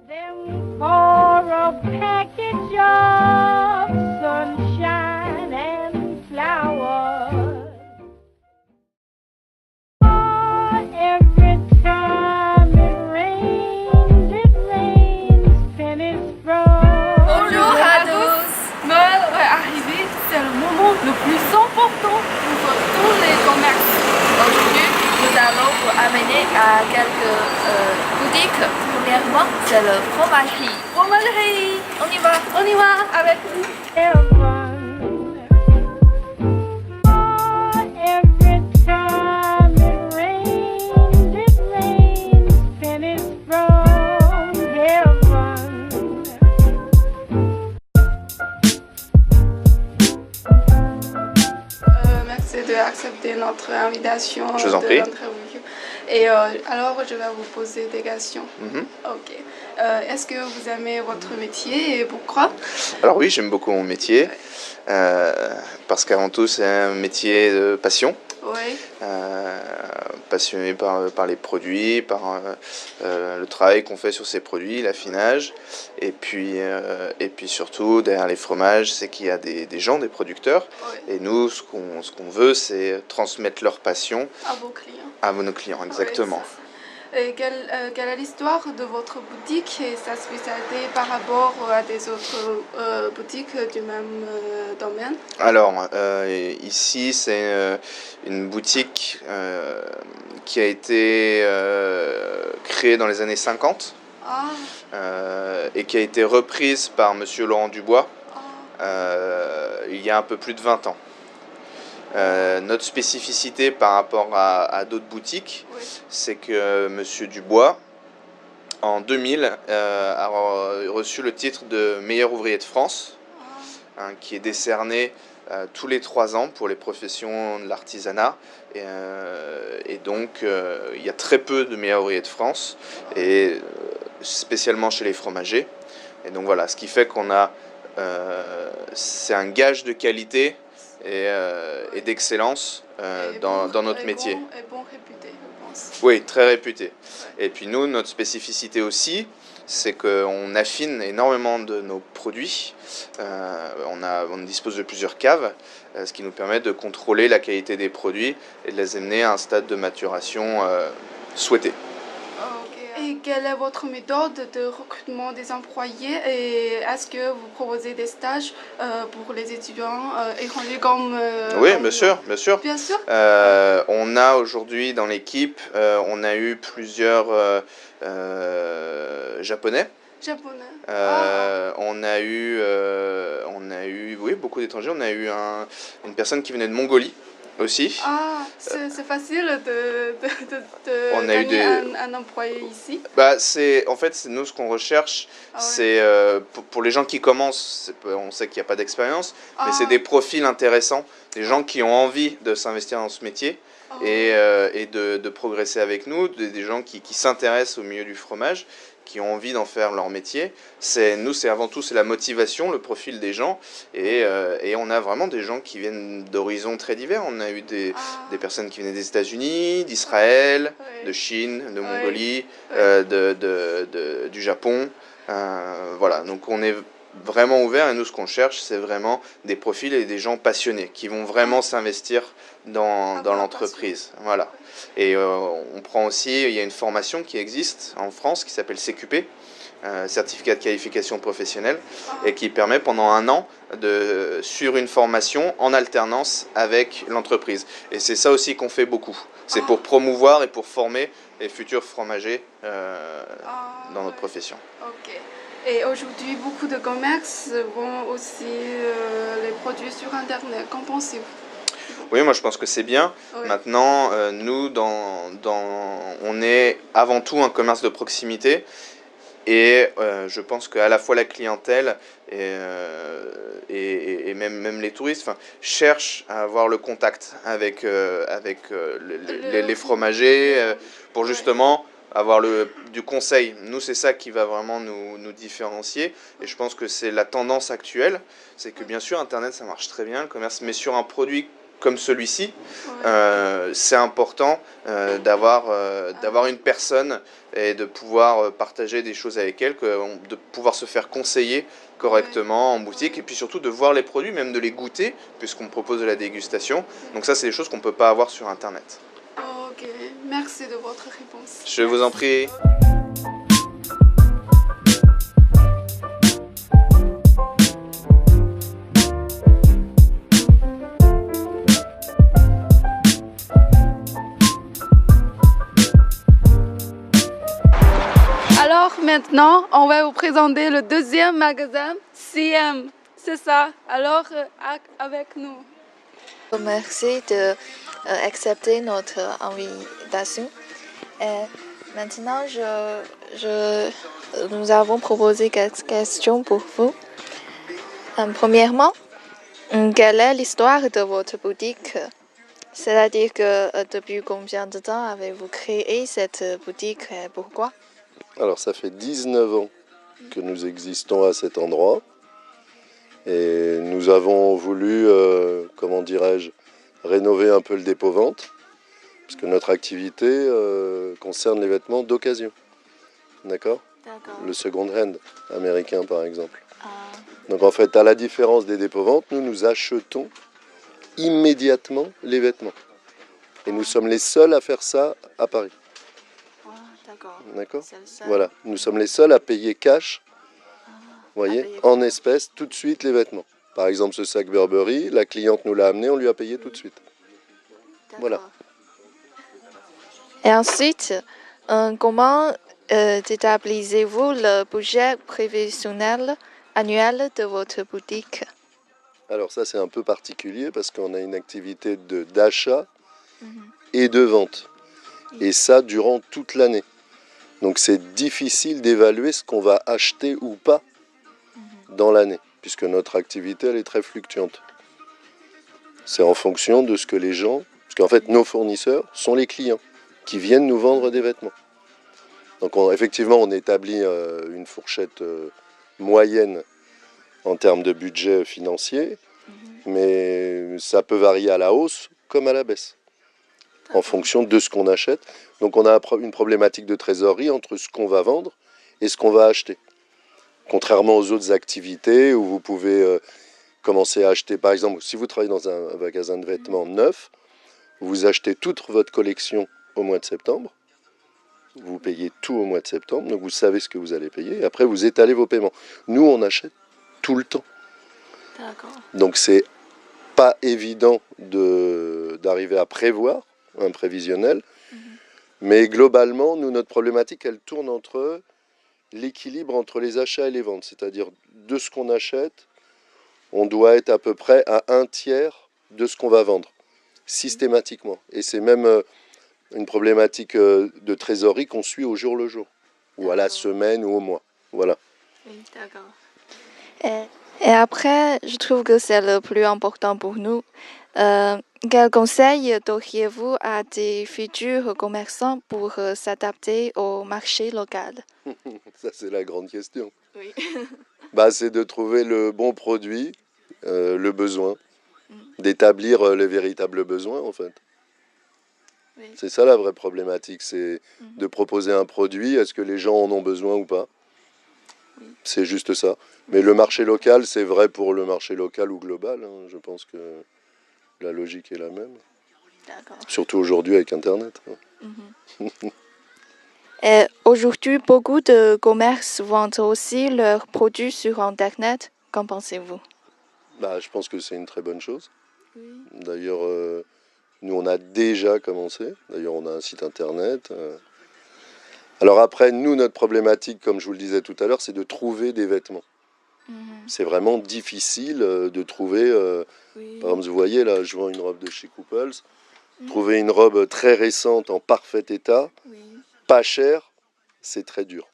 Them for a package of sunshine and flowers. Every time it rains pennies from. Bonjour à tous. Noël est arrivé, c'est le moment le plus important pour tous les commerces. Aujourd'hui, nous allons vous amener à quelques boutiques. Premièrement, c'est le fromagerie. Fromagerie, on y va avec nous. Heaven. Every time it rains pennies from heaven. Merci d'accepter notre invitation Je vous en de prie. l'interview. Et alors, je vais vous poser des questions. Mhm. Ok. Est-ce que vous aimez votre métier et pourquoi? Alors oui, j'aime beaucoup mon métier, parce qu'avant tout c'est un métier de passion, Oui. passionné par les produits, par le travail qu'on fait sur ces produits, l'affinage, et puis surtout derrière les fromages, c'est qu'il y a des gens, des producteurs, Oui. et nous ce qu'on veut c'est transmettre leur passion À vos clients. à nos clients, exactement. Oui, et quelle est l'histoire de votre boutique et sa spécialité par rapport à des autres boutiques du même domaine? Alors, ici, c'est une boutique qui a été créée dans les années 50 Ah, et qui a été reprise par Monsieur Laurent Dubois ah, il y a un peu plus de 20 ans. Notre spécificité par rapport à d'autres boutiques, oui. c'est que Monsieur Dubois, en 2000, a reçu le titre de meilleur ouvrier de France, Ah, qui est décerné tous les 3 ans pour les professions de l'artisanat. Et donc, il y a très peu de meilleurs ouvriers de France, et spécialement chez les fromagers. Et donc voilà, ce qui fait qu'on a, c'est un gage de qualité et d'excellence et dans bon- notre et métier. bon, et bon réputé, je pense. Oui, très réputé. Et puis nous, notre spécificité aussi, c'est qu'on affine énormément de nos produits. On dispose de plusieurs caves, ce qui nous permet de contrôler la qualité des produits et de les amener à un stade de maturation souhaité. Ok. Et quelle est votre méthode de recrutement des employés et est-ce que vous proposez des stages pour les étudiants étrangers comme Oui, comme bien nous? sûr, bien sûr. Bien sûr. On a aujourd'hui dans l'équipe, on a eu plusieurs japonais. Japonais. On a eu, oui, beaucoup d'étrangers. On a eu une personne qui venait de Mongolie aussi. Ah, c'est facile On a eu gagner des- un employé ici. Bah, en fait, c'est nous ce qu'on recherche, Ah ouais. c'est pour les gens qui commencent, on sait qu'il n'y a pas d'expérience, mais Ah. c'est des profils intéressants, des gens qui ont envie de s'investir dans ce métier Ah. et de progresser avec nous, des gens qui s'intéressent au milieu du fromage, qui ont envie d'en faire leur métier. C'est avant tout c'est la motivation, le profil des gens, et on a vraiment des gens qui viennent d'horizons très divers. On a eu des personnes qui venaient des États-Unis, d'Israël, Ouais. de Chine, de Ouais. Mongolie, Ouais. du Japon. Voilà, donc on est vraiment ouvert et nous ce qu'on cherche c'est vraiment des profils et des gens passionnés qui vont vraiment s'investir dans Avoir la l'entreprise. Voilà. Et on prend aussi, il y a une formation qui existe en France qui s'appelle CQP, certificat de qualification professionnelle, et qui permet pendant 1 an de suivre une formation en alternance avec l'entreprise. Et c'est ça aussi qu'on fait beaucoup. C'est pour promouvoir et pour former les futurs fromagers dans notre profession. Ok. Et aujourd'hui, beaucoup de commerces vendent aussi les produits sur Internet. Qu'en pensez-vous? Oui, moi je pense que c'est bien. Oui. Maintenant, nous, on est avant tout un commerce de proximité. Et je pense qu'à la fois la clientèle et même les touristes cherchent à avoir le contact avec les fromagers pour justement avoir du conseil. Nous, c'est ça qui va vraiment nous différencier. Et je pense que c'est la tendance actuelle. C'est que bien sûr, Internet, ça marche très bien, le commerce, mais sur un produit comme celui-ci, Ouais. c'est important d'avoir une personne et de pouvoir partager des choses avec elle, de pouvoir se faire conseiller correctement en boutique et puis surtout de voir les produits, même de les goûter puisqu'on propose de la dégustation. Donc ça, c'est des choses qu'on ne peut pas avoir sur Internet. Ok, merci de votre réponse. Je vous en prie. Alors maintenant, on va vous présenter le deuxième magasin, CM. C'est ça. Alors, avec nous. Merci d'accepter notre invitation. Et maintenant, nous avons proposé quelques questions pour vous. Premièrement, quelle est l'histoire de votre boutique? C'est-à-dire que depuis combien de temps avez-vous créé cette boutique et pourquoi? Alors ça fait 19 ans que nous existons à cet endroit et nous avons voulu, comment dirais-je, rénover un peu le dépôt-vente parce que notre activité concerne les vêtements d'occasion, d'accord? D'accord. Le second-hand américain par exemple. Donc en fait, à la différence des dépôts-ventes, nous achetons immédiatement les vêtements et nous sommes les seuls à faire ça à Paris. D'accord. D'accord. C'est le seul. Voilà, nous sommes les seuls à payer cash, voyez, payer en espèces tout de suite les vêtements. Par exemple, ce sac Burberry, la cliente nous l'a amené, on lui a payé tout de suite. D'accord. Voilà. Et ensuite, comment établissez-vous le budget prévisionnel annuel de votre boutique? Alors ça, c'est un peu particulier parce qu'on a une activité d'achat et de vente. Et ça, durant toute l'année. Donc c'est difficile d'évaluer ce qu'on va acheter ou pas dans l'année, puisque notre activité, elle est très fluctuante. C'est en fonction de ce que les gens... Parce qu'en fait, nos fournisseurs sont les clients qui viennent nous vendre des vêtements. Donc effectivement, on établit une fourchette moyenne en termes de budget financier, mais ça peut varier à la hausse comme à la baisse, en fonction de ce qu'on achète. Donc on a une problématique de trésorerie entre ce qu'on va vendre et ce qu'on va acheter. Contrairement aux autres activités où vous pouvez commencer à acheter, par exemple, si vous travaillez dans un magasin de vêtements neuf, vous achetez toute votre collection au mois de septembre, vous payez tout au mois de septembre, donc vous savez ce que vous allez payer, et après vous étalez vos paiements. Nous, on achète tout le temps. D'accord. Donc c'est pas évident d'arriver à prévoir un prévisionnel, mais globalement, nous, notre problématique, elle tourne entre l'équilibre entre les achats et les ventes, c'est-à-dire de ce qu'on achète, on doit être à peu près à 1/3 de ce qu'on va vendre, systématiquement. Et c'est même une problématique de trésorerie qu'on suit au jour le jour, ou à la semaine ou au mois. Voilà. Oui, d'accord. Et après, je trouve que c'est le plus important pour nous. Quels conseils donneriez-vous à des futurs commerçants pour s'adapter au marché local? Ça, c'est la grande question. Oui. C'est de trouver le bon produit, le besoin, d'établir les véritables besoins, en fait. Oui. C'est ça la vraie problématique, c'est de proposer un produit, est-ce que les gens en ont besoin ou pas? C'est juste ça. Mais le marché local, c'est vrai pour le marché local ou global, hein. Je pense que la logique est la même. D'accord. Surtout aujourd'hui avec Internet. Et aujourd'hui, beaucoup de commerces vendent aussi leurs produits sur Internet. Qu'en pensez-vous? Je pense que c'est une très bonne chose. Oui. D'ailleurs, nous, on a déjà commencé. D'ailleurs, on a un site Internet. Alors après, nous, notre problématique, comme je vous le disais tout à l'heure, c'est de trouver des vêtements. C'est vraiment difficile de trouver... Oui. Par exemple, vous voyez, là, je vends une robe de chez Couples. Trouver une robe très récente, en parfait état, Oui. pas chère, c'est très dur.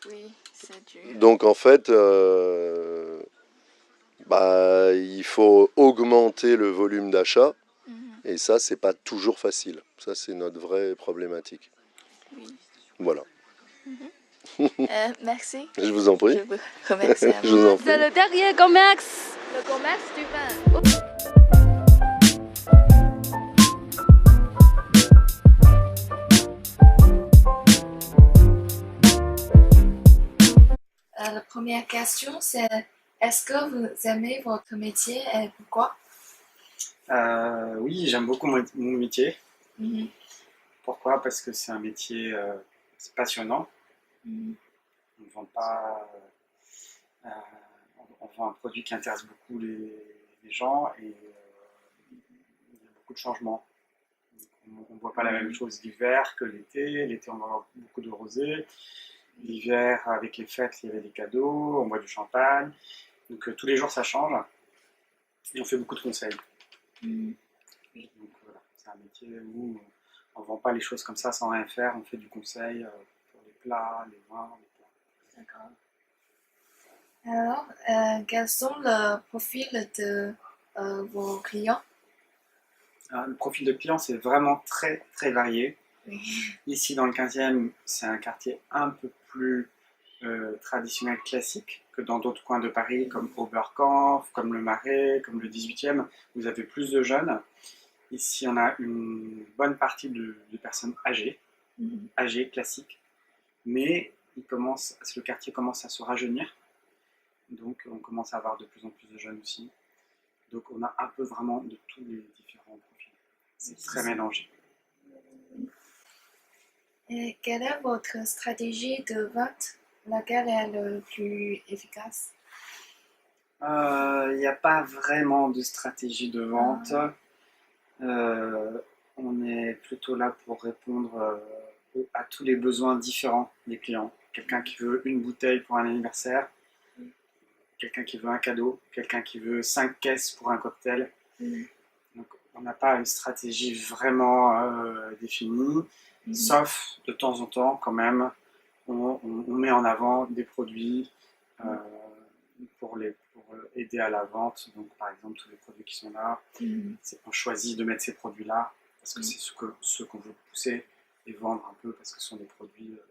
Oui, c'est dur. Donc en fait, il faut augmenter le volume d'achat. Et ça, c'est pas toujours facile. Ça, c'est notre vraie problématique. Oui. Voilà. Merci. Je vous en prie. Je vous remercie. Je vous en prie. C'est le dernier commerce. Le commerce du vin. La première question, c'est est-ce que vous aimez votre métier et pourquoi? Oui, j'aime beaucoup mon métier. Mhm. Pourquoi? Parce que c'est un métier c'est passionnant. Mhm. On ne vend pas. On vend un produit qui intéresse beaucoup les gens et il y a beaucoup de changements. On ne voit pas la même chose l'hiver que l'été. L'été, on va avoir beaucoup de rosé. L'hiver, avec les fêtes, il y avait des cadeaux, on boit du champagne. Donc tous les jours, ça change. Et on fait beaucoup de conseils. Mhm. Donc voilà, c'est un métier où on ne vend pas les choses comme ça sans rien faire. On fait du conseil pour les plats, les vins, les plats. D'accord. Alors, quels sont les profils de vos clients? Le profil de client, c'est vraiment très très varié. Oui. Ici, dans le 15e, c'est un quartier un peu plus traditionnel, classique, que dans d'autres coins de Paris, comme Oberkampf, comme le Marais, comme le 18e. Vous avez plus de jeunes. Ici, on a une bonne partie de personnes âgées, Mhm. âgées, classiques. Mais le quartier commence à se rajeunir. Donc, on commence à avoir de plus en plus de jeunes aussi. Donc, on a un peu vraiment de tous les différents profils. C'est très mélangé. Et quelle est votre stratégie de vente? Laquelle est le plus efficace? Il n'y a pas vraiment de stratégie de vente. On est plutôt là pour répondre à tous les besoins différents des clients. Quelqu'un qui veut une bouteille pour un anniversaire, quelqu'un qui veut un cadeau, quelqu'un qui veut 5 caisses pour un cocktail. Donc, on n'a pas une stratégie vraiment définie, sauf de temps en temps quand même, on met en avant des produits pour aider à la vente. Donc par exemple tous les produits qui sont là, on choisit de mettre ces produits-là parce que c'est ce qu'on veut pousser et vendre un peu parce que ce sont des produits de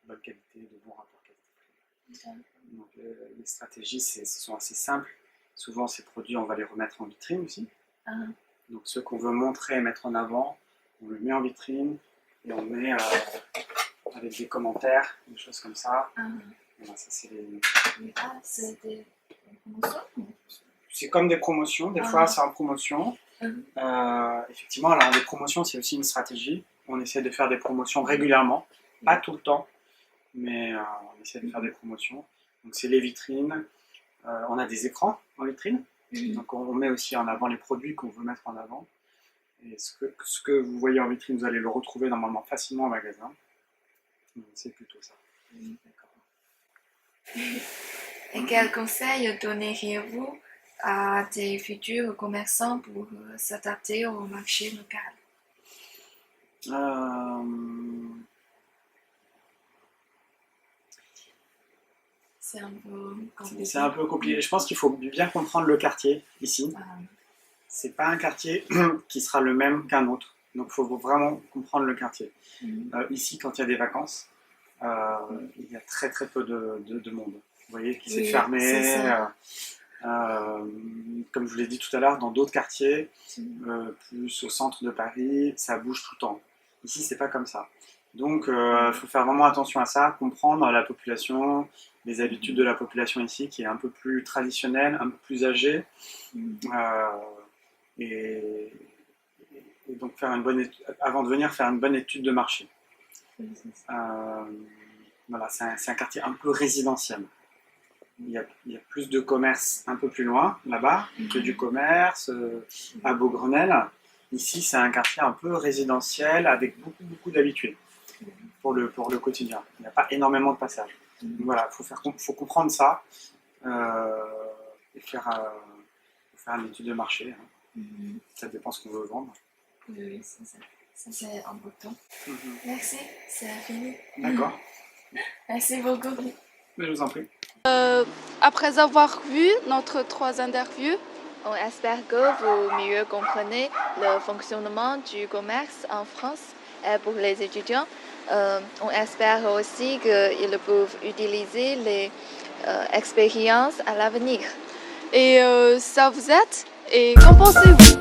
bonne qualité, de bon rapport qualité-prix. Donc les stratégies sont assez simples. Souvent ces produits on va les remettre en vitrine aussi. Donc ce qu'on veut montrer et mettre en avant, on le met en vitrine et on met avec des commentaires, des choses comme ça. Voilà, ça c'est C'est des promotions? C'est comme des promotions, des fois c'est en promotion. Effectivement, alors les promotions c'est aussi une stratégie. On essaie de faire des promotions régulièrement, pas tout le temps, mais on essaie de faire des promotions. Donc c'est les vitrines, on a des écrans en vitrine, donc on met aussi en avant les produits qu'on veut mettre en avant. Et ce que vous voyez en vitrine, vous allez le retrouver normalement facilement en magasin. Donc c'est plutôt ça. Et quels conseils donneriez-vous à des futurs commerçants pour s'adapter au marché local? C'est un peu compliqué. C'est un peu compliqué. Je pense qu'il faut bien comprendre le quartier ici. C'est pas un quartier qui sera le même qu'un autre. Donc il faut vraiment comprendre le quartier. Ici, quand il y a des vacances, il y a très très peu de monde. Vous voyez qui s'est fermé. Comme je vous l'ai dit tout à l'heure, dans d'autres quartiers, plus au centre de Paris, ça bouge tout le temps. Ici, c'est pas comme ça. Donc, il faut faire vraiment attention à ça, comprendre la population, les habitudes de la population ici, qui est un peu plus traditionnelle, un peu plus âgée. Et donc, avant de venir, faire une bonne étude de marché. Voilà, c'est un quartier un peu résidentiel. Il y a plus de commerce un peu plus loin, là-bas, que du commerce à Beaugrenelle. Ici, c'est un quartier un peu résidentiel avec beaucoup d'habitudes pour le quotidien. Il n'y a pas énormément de passages. Donc voilà, faut comprendre ça et faire une étude de marché. Ça dépend ce qu'on veut vendre. Oui, c'est ça. Ça, c'est important. Merci, c'est fini. D'accord. Merci beaucoup. Je vous en prie. Après avoir vu notre 3 interviews, On espère que vous mieux comprenez le fonctionnement du commerce en France et pour les étudiants. On espère aussi qu'ils peuvent utiliser les expériences à l'avenir. et ça vous aide. Et qu'en pensez-vous?